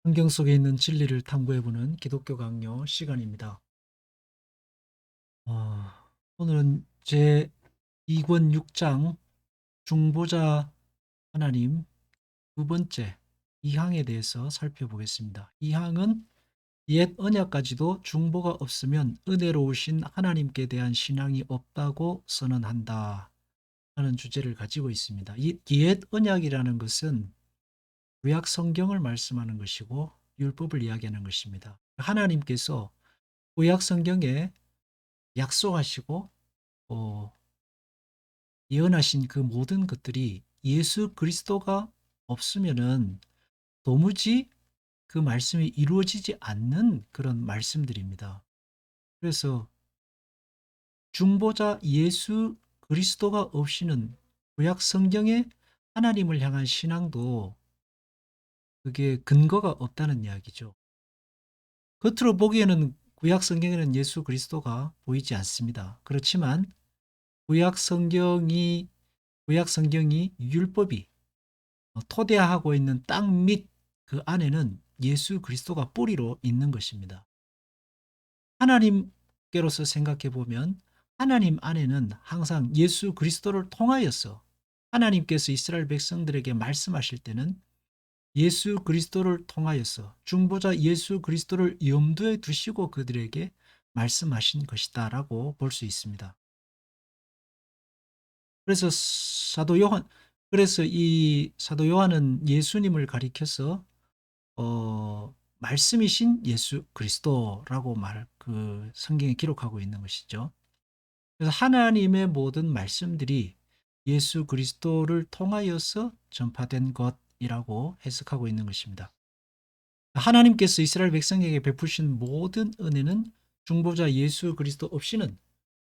성경 속에 있는 진리를 탐구해보는 기독교 강요 시간입니다. 어, 오늘은 제 2권 6장 중보자 하나님 두 번째 2항에 대해서 살펴보겠습니다. 2항은 옛 언약까지도 중보가 없으면 은혜로우신 하나님께 대한 신앙이 없다고 선언한다 하는 주제를 가지고 있습니다. 이 옛 언약이라는 것은 구약 성경을 말씀하는 것이고 율법을 이야기하는 것입니다. 하나님께서 구약 성경에 약속하시고 예언하신 그 모든 것들이 예수 그리스도가 없으면은 도무지 그 말씀이 이루어지지 않는 그런 말씀들입니다. 그래서 중보자 예수 그리스도가 없이는 구약 성경의 하나님을 향한 신앙도 그게 근거가 없다는 이야기죠. 겉으로 보기에는 구약 성경에는 예수 그리스도가 보이지 않습니다. 그렇지만 구약 성경이 율법이 토대하고 있는 땅 및 그 안에는 예수 그리스도가 뿌리로 있는 것입니다. 하나님께로서 생각해 보면 하나님 안에는 항상 예수 그리스도를 통하여서 하나님께서 이스라엘 백성들에게 말씀하실 때는 예수 그리스도를 통하여서 중보자 예수 그리스도를 염두에 두시고 그들에게 말씀하신 것이다라고 볼 수 있습니다. 그래서 이 사도 요한은 예수님을 가리켜서 말씀이신 예수 그리스도라고 그 성경에 기록하고 있는 것이죠. 그래서 하나님의 모든 말씀들이 예수 그리스도를 통하여서 전파된 것이라고 해석하고 있는 것입니다. 하나님께서 이스라엘 백성에게 베푸신 모든 은혜는 중보자 예수 그리스도 없이는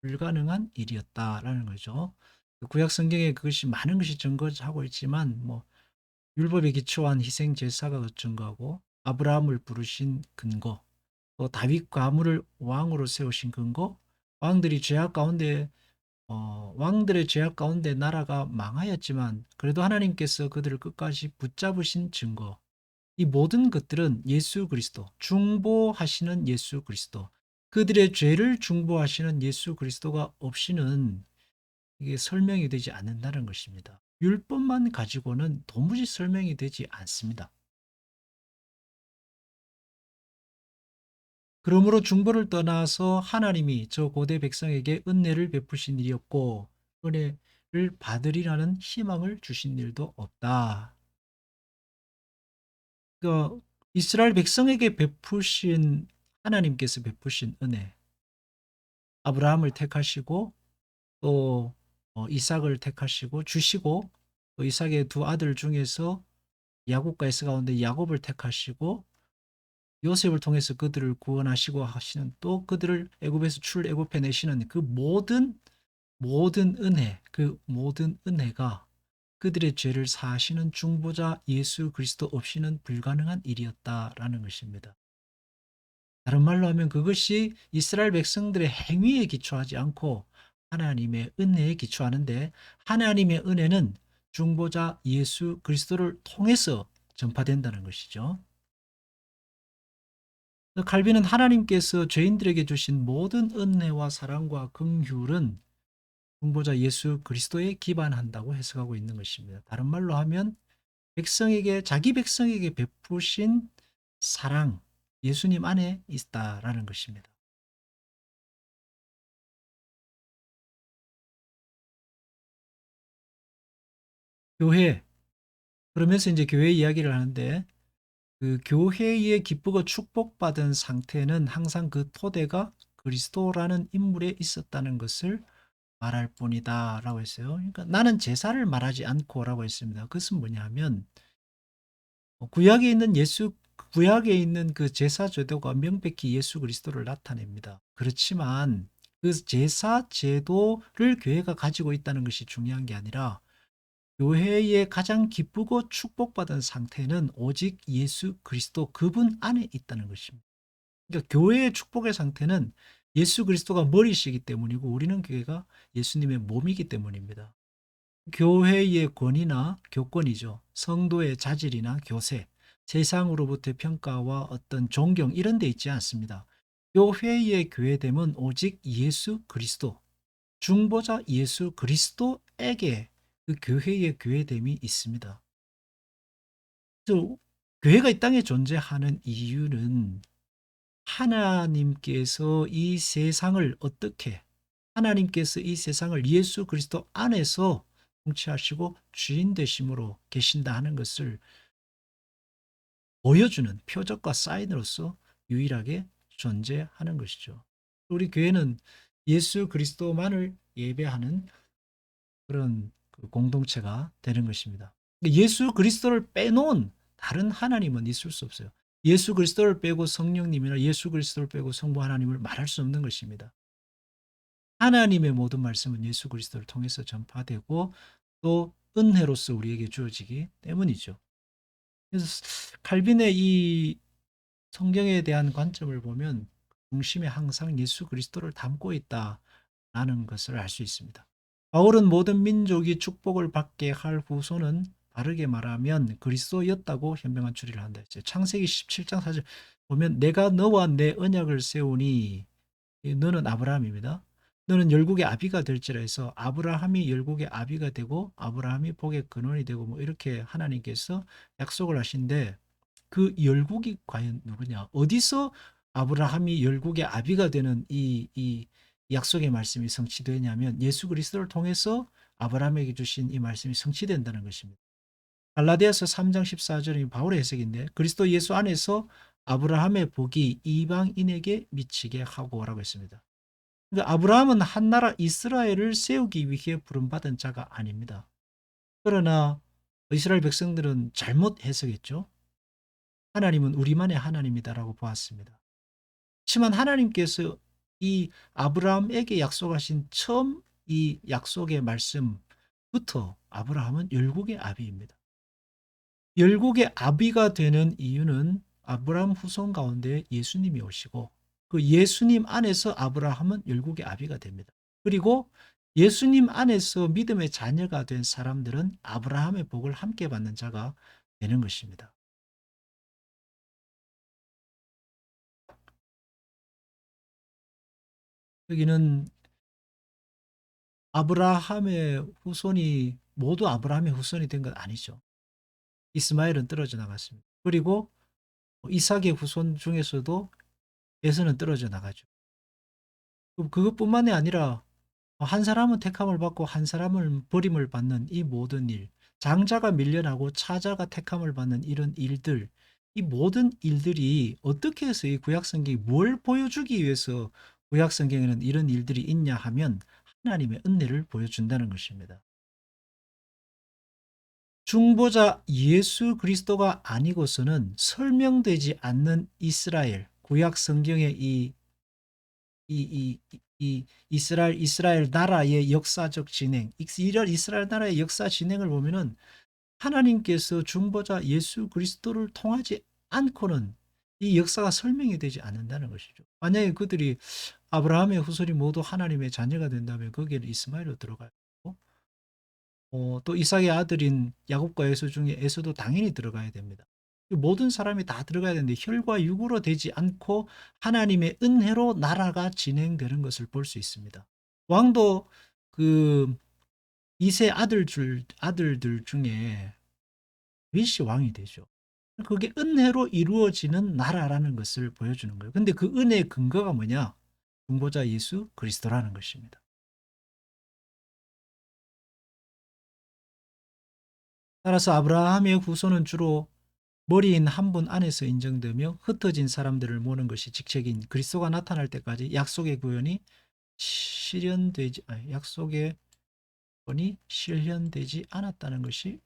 불가능한 일이었다라는 거죠. 구약 성경에 그것이 많은 것이 증거하고 있지만 율법에 기초한 희생 제사가 증거하고 아브라함을 부르신 근거, 또 다윗 가문을 왕으로 세우신 근거, 왕들의 죄악 가운데 나라가 망하였지만 그래도 하나님께서 그들을 끝까지 붙잡으신 증거, 이 모든 것들은 예수 그리스도, 중보하시는 예수 그리스도, 그들의 죄를 중보하시는 예수 그리스도가 없이는 이게 설명이 되지 않는다는 것입니다. 율법만 가지고는 도무지 설명이 되지 않습니다. 그러므로 중보를 떠나서 하나님이 저 고대 백성에게 은혜를 베푸신 일이 없고 은혜를 받으리라는 희망을 주신 일도 없다. 그러니까 이스라엘 백성에게 하나님께서 베푸신 은혜, 아브라함을 택하시고 또 이삭을 택하시고 주시고 또 이삭의 두 아들 중에서 야곱과 에서 가운데 야곱을 택하시고 요셉을 통해서 그들을 구원하시고 하시는, 또 그들을 애굽에서 출애굽해 내시는 그 모든 은혜가 그들의 죄를 사하시는 중보자 예수 그리스도 없이는 불가능한 일이었다라는 것입니다. 다른 말로 하면 그것이 이스라엘 백성들의 행위에 기초하지 않고 하나님의 은혜에 기초하는데, 하나님의 은혜는 중보자 예수 그리스도를 통해서 전파된다는 것이죠. 칼빈은 하나님께서 죄인들에게 주신 모든 은혜와 사랑과 긍휼은 중보자 예수 그리스도에 기반한다고 해석하고 있는 것입니다. 다른 말로 하면 자기 백성에게 베푸신 사랑, 예수님 안에 있다라는 것입니다. 교회, 그러면서 이제 교회 이야기를 하는데, 그 교회에 기쁘고 축복받은 상태는 항상 그 토대가 그리스도라는 인물에 있었다는 것을 말할 뿐이다라고 했어요. 그러니까 나는 제사를 말하지 않고라고 했습니다. 그것은 뭐냐면 구약에 있는 그 제사 제도가 명백히 예수 그리스도를 나타냅니다. 그렇지만 그 제사 제도를 교회가 가지고 있다는 것이 중요한 게 아니라, 교회의 가장 기쁘고 축복받은 상태는 오직 예수 그리스도 그분 안에 있다는 것입니다. 그러니까 교회의 축복의 상태는 예수 그리스도가 머리시기 때문이고 우리는 교회가 예수님의 몸이기 때문입니다. 교회의 권위나 교권이죠. 성도의 자질이나 교세, 세상으로부터의 평가와 어떤 존경 이런 데 있지 않습니다. 교회의 교회됨은 오직 예수 그리스도, 중보자 예수 그리스도에게 그 교회의 교회됨이 있습니다. 그래서 교회가 이 땅에 존재하는 이유는 하나님께서 이 세상을 어떻게 하나님께서 이 세상을 예수 그리스도 안에서 통치하시고 주인 되심으로 계신다 하는 것을 보여주는 표적과 사인으로서 유일하게 존재하는 것이죠. 우리 교회는 예수 그리스도만을 예배하는 그런 그 공동체가 되는 것입니다. 예수 그리스도를 빼놓은 다른 하나님은 있을 수 없어요. 예수 그리스도를 빼고 성령님이나 예수 그리스도를 빼고 성부 하나님을 말할 수 없는 것입니다. 하나님의 모든 말씀은 예수 그리스도를 통해서 전파되고 또 은혜로서 우리에게 주어지기 때문이죠. 그래서 칼빈의 이 성경에 대한 관점을 보면 중심에 항상 예수 그리스도를 담고 있다라는 것을 알 수 있습니다. 바울은 모든 민족이 축복을 받게 할 후손은 바르게 말하면 그리스도였다고 현명한 추리를 한다 했어요. 창세기 17장 4절 보면 내가 너와 내 언약을 세우니 너는 아브라함입니다. 너는 열국의 아비가 될지라 해서 아브라함이 열국의 아비가 되고 아브라함이 복의 근원이 되고 뭐 이렇게 하나님께서 약속을 하신데 그 열국이 과연 누구냐? 어디서 아브라함이 열국의 아비가 되는 이 약속의 말씀이 성취되냐면 예수 그리스도를 통해서 아브라함에게 주신 이 말씀이 성취된다는 것입니다. 갈라디아서 3장 14절이 바울의 해석인데 그리스도 예수 안에서 아브라함의 복이 이방인에게 미치게 하고라고 했습니다. 그러니까 아브라함은 한나라 이스라엘을 세우기 위해 부름받은 자가 아닙니다. 그러나 이스라엘 백성들은 잘못 해석했죠. 하나님은 우리만의 하나님이다라고 보았습니다. 하지만 하나님께서 이 아브라함에게 약속하신 처음 이 약속의 말씀부터 아브라함은 열국의 아비입니다. 열국의 아비가 되는 이유는 아브라함 후손 가운데 예수님이 오시고 그 예수님 안에서 아브라함은 열국의 아비가 됩니다. 그리고 예수님 안에서 믿음의 자녀가 된 사람들은 아브라함의 복을 함께 받는 자가 되는 것입니다. 여기는 아브라함의 후손이 모두 아브라함의 후손이 된 건 아니죠. 이스마엘은 떨어져 나갔습니다. 그리고 이삭의 후손 중에서도 에서는 떨어져 나가죠. 그것뿐만이 아니라 한 사람은 택함을 받고 한 사람은 버림을 받는 이 모든 일, 장자가 밀려나고 차자가 택함을 받는 이런 일들, 이 모든 일들이 어떻게 해서 이 구약성경이 뭘 보여주기 위해서 구약성경에는 이런 일들이 있냐 하면 하나님의 은혜를 보여준다는 것입니다. 중보자 예수 그리스도가 아니고서는 설명되지 않는 이스라엘, 구약 성경의 이 이스라엘 나라의 역사적 진행, 이런 이스라엘 나라의 역사 진행을 보면은 하나님께서 중보자 예수 그리스도를 통하지 않고는 이 역사가 설명이 되지 않는다는 것이죠. 만약에 그들이 아브라함의 후손이 모두 하나님의 자녀가 된다면 거기에는 이스마엘로 들어가고 또 이삭의 아들인 야곱과 에서 중에 에서도 당연히 들어가야 됩니다. 모든 사람이 다 들어가야 되는데 혈과 육으로 되지 않고 하나님의 은혜로 나라가 진행되는 것을 볼 수 있습니다. 왕도 그 이세 아들들 중에 다윗이 왕이 되죠. 그게 은혜로 이루어지는 나라라는 것을 보여주는 거예요. 근데 그 은혜의 근거가 뭐냐? 중보자 예수 그리스도라는 것입니다. 따라서 아브라함의 후손은 주로 머리인 한 분 안에서 인정되며 흩어진 사람들을 모는 것이 직책인 그리스도가 나타날 때까지 약속의 구원이 약속의 구원이 실현되지 않았다는 것이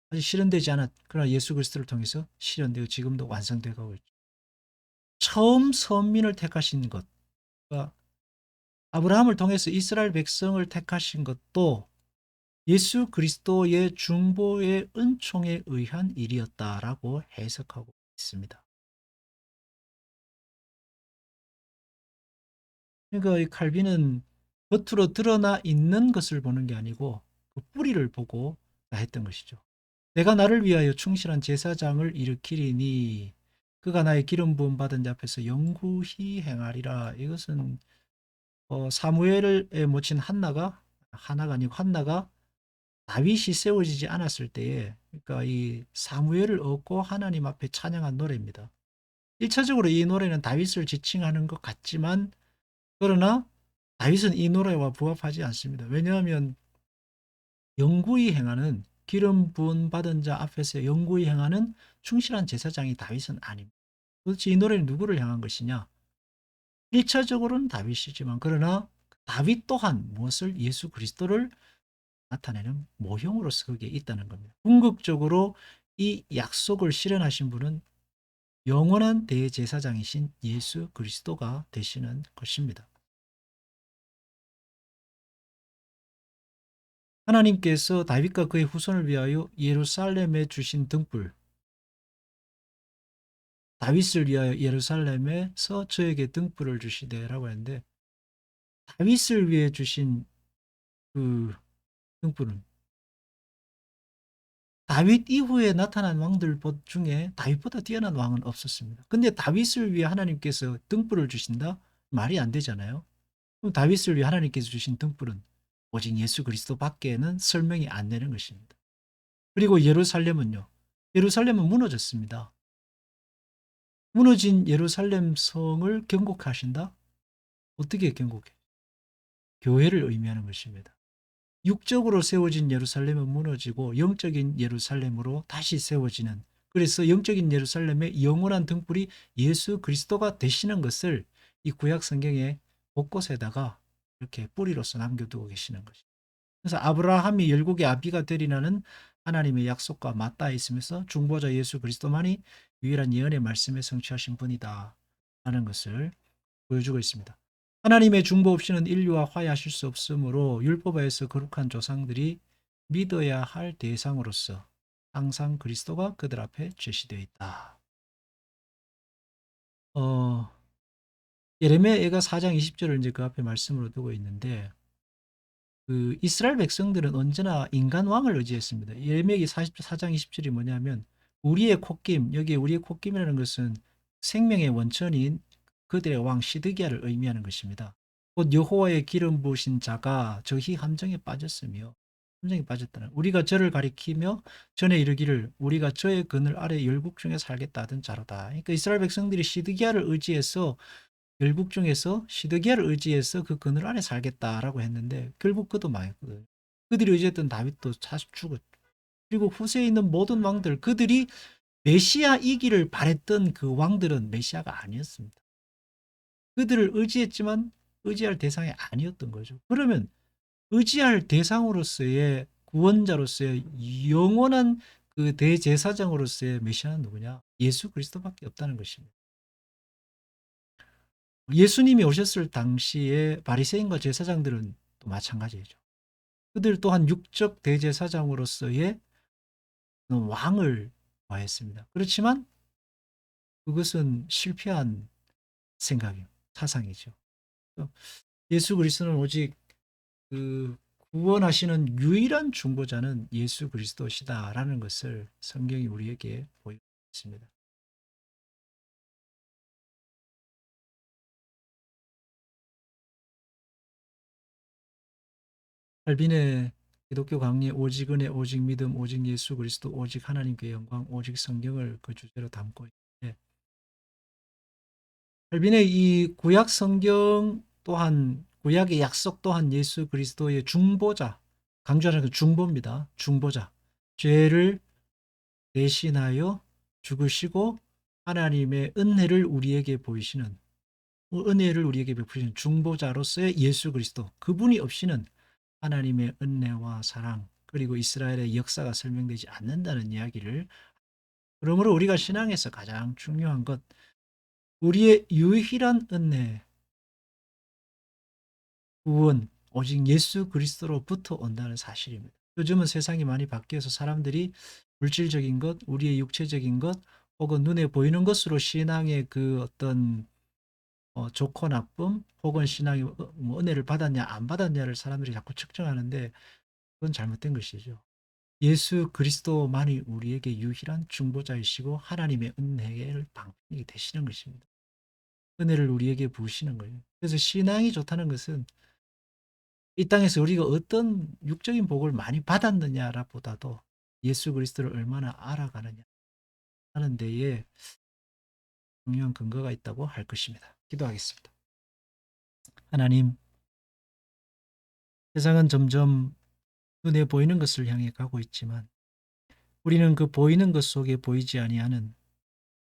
아직 실현되지 않았. 그러나 예수 그리스도를 통해서 실현되어 지금도 완성되어 가고 있죠. 처음 선민을 택하신 것, 그러니까 아브라함을 통해서 이스라엘 백성을 택하신 것도 예수 그리스도의 중보의 은총에 의한 일이었다라고 해석하고 있습니다. 그러니까 이 칼빈은 겉으로 드러나 있는 것을 보는 게 아니고 그 뿌리를 보고 다 했던 것이죠. 내가 나를 위하여 충실한 제사장을 일으키리니 그가 나의 기름 부음 받은 자 앞에서 영구히 행하리라. 이것은 사무엘에 모친 하나가 아니고 한나가 다윗이 세워지지 않았을 때에, 그러니까 이 사무엘을 얻고 하나님 앞에 찬양한 노래입니다. 1차적으로 이 노래는 다윗을 지칭하는 것 같지만, 그러나 다윗은 이 노래와 부합하지 않습니다. 왜냐하면 영구히 행하는, 기름 부음 받은 자 앞에서 영구히 행하는 충실한 제사장이 다윗은 아닙니다. 도대체 이 노래는 누구를 향한 것이냐? 1차적으로는 다윗이지만, 그러나 다윗 또한 무엇을? 예수 그리스도를 나타내는 모형으로서 거기에 있다는 겁니다. 궁극적으로 이 약속을 실현하신 분은 영원한 대제사장이신 예수 그리스도가 되시는 것입니다. 하나님께서 다윗과 그의 후손을 위하여 예루살렘에 주신 등불, 다윗을 위하여 예루살렘에서 저에게 등불을 주시되라고 했는데, 다윗을 위해 주신 그 등불은 다윗 이후에 나타난 왕들 중에 다윗보다 뛰어난 왕은 없었습니다. 근데 다윗을 위해 하나님께서 등불을 주신다? 말이 안 되잖아요. 그럼 다윗을 위해 하나님께서 주신 등불은 오직 예수 그리스도밖에는 설명이 안 되는 것입니다. 그리고 예루살렘은요. 예루살렘은 무너졌습니다. 무너진 예루살렘 성을 경고하신다? 어떻게 경고해? 교회를 의미하는 것입니다. 육적으로 세워진 예루살렘은 무너지고 영적인 예루살렘으로 다시 세워지는, 그래서 영적인 예루살렘의 영원한 등불이 예수 그리스도가 되시는 것을 이 구약 성경의 곳곳에다가 이렇게 뿌리로서 남겨두고 계시는 것입니다. 그래서 아브라함이 열국의 아비가 되리라는 하나님의 약속과 맞닿아 있으면서 중보자 예수 그리스도만이 유일한 예언의 말씀에 성취하신 분이다 하는 것을 보여주고 있습니다. 하나님의 중보 없이는 인류와 화해하실 수 없으므로 율법에서 거룩한 조상들이 믿어야 할 대상으로서 항상 그리스도가 그들 앞에 제시되어 있다. 예레미야가 4장 20절을 이제 그 앞에 말씀으로 두고 있는데, 그 이스라엘 백성들은 언제나 인간 왕을 의지했습니다. 예레미야 44장 20절이 뭐냐면 우리의 콧김, 여기에 우리의 콧김이라는 것은 생명의 원천인 그들의 왕 시드기야를 의미하는 것입니다. 곧 여호와의 기름 부으신 자가 저희 함정에 빠졌으며, 함정에 빠졌다는, 우리가 저를 가리키며 전에 이르기를 우리가 저의 그늘 아래 열국 중에 살겠다 하던 자로다. 그러니까 이스라엘 백성들이 시드기야를 의지해서 열국 중에서 시드기야를 의지해서 그 그늘 안에 살겠다라고 했는데 결국 그도 망했거든요. 그들이 의지했던 다윗도 사실 죽었죠. 그리고 후세에 있는 모든 왕들, 그들이 메시아이기를 바랬던 그 왕들은 메시아가 아니었습니다. 그들을 의지했지만 의지할 대상이 아니었던 거죠. 그러면 의지할 대상으로서의 구원자로서의 영원한 그 대제사장으로서의 메시아는 누구냐? 예수 그리스도밖에 없다는 것입니다. 예수님이 오셨을 당시에 바리새인과 제사장들은 또 마찬가지죠. 그들 또한 육적 대제사장으로서의 왕을 구했습니다. 그렇지만 그것은 실패한 사상이죠. 예수 그리스도는 오직 그 구원하시는 유일한 중보자는 예수 그리스도시다라는 것을 성경이 우리에게 보이고 있습니다. 할빈의 기독교 강의 오직 은혜, 오직 믿음, 오직 예수 그리스도, 오직 하나님께 영광, 오직 성경을 그 주제로 담고 있는데, 할빈의 이 구약 성경 또한, 구약의 약속 또한 예수 그리스도의 중보자, 강조하는 그 중보입니다. 중보자. 죄를 대신하여 죽으시고 하나님의 은혜를 우리에게 보이시는, 은혜를 우리에게 베푸시는 중보자로서의 예수 그리스도, 그분이 없이는 하나님의 은혜와 사랑 그리고 이스라엘의 역사가 설명되지 않는다는 이야기를, 그러므로 우리가 신앙에서 가장 중요한 것, 우리의 유일한 은혜, 구원 오직 예수 그리스도로부터 온다는 사실입니다. 요즘은 세상이 많이 바뀌어서 사람들이 물질적인 것, 우리의 육체적인 것 혹은 눈에 보이는 것으로 신앙의 그 어떤 좋고 나쁨 혹은 신앙이 뭐 은혜를 받았냐 안 받았냐를 사람들이 자꾸 측정하는데 그건 잘못된 것이죠. 예수 그리스도만이 우리에게 유일한 중보자이시고 하나님의 은혜를 방편이 되시는 것입니다. 은혜를 우리에게 부으시는 거예요. 그래서 신앙이 좋다는 것은 이 땅에서 우리가 어떤 육적인 복을 많이 받았느냐라 보다도 예수 그리스도를 얼마나 알아가느냐 하는 데에 중요한 근거가 있다고 할 것입니다. 기도하겠습니다. 하나님, 세상은 점점 눈에 보이는 것을 향해 가고 있지만 우리는 그 보이는 것 속에 보이지 아니하는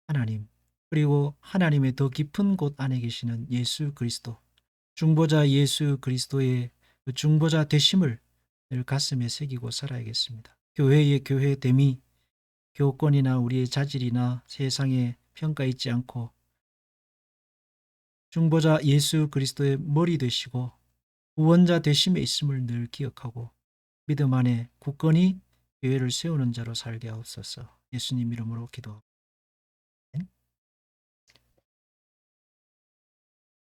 하나님, 그리고 하나님의 더 깊은 곳 안에 계시는 예수 그리스도, 중보자 예수 그리스도의 그 중보자 되심을 늘 가슴에 새기고 살아야겠습니다. 교회의 교회됨이 교권이나 우리의 자질이나 세상의 평가 있지 않고 중보자 예수 그리스도의 머리 되시고 구원자 되심에 있음을 늘 기억하고 믿음 안에 굳건히 교회를 세우는 자로 살게 하옵소서. 예수님 이름으로 기도합니다.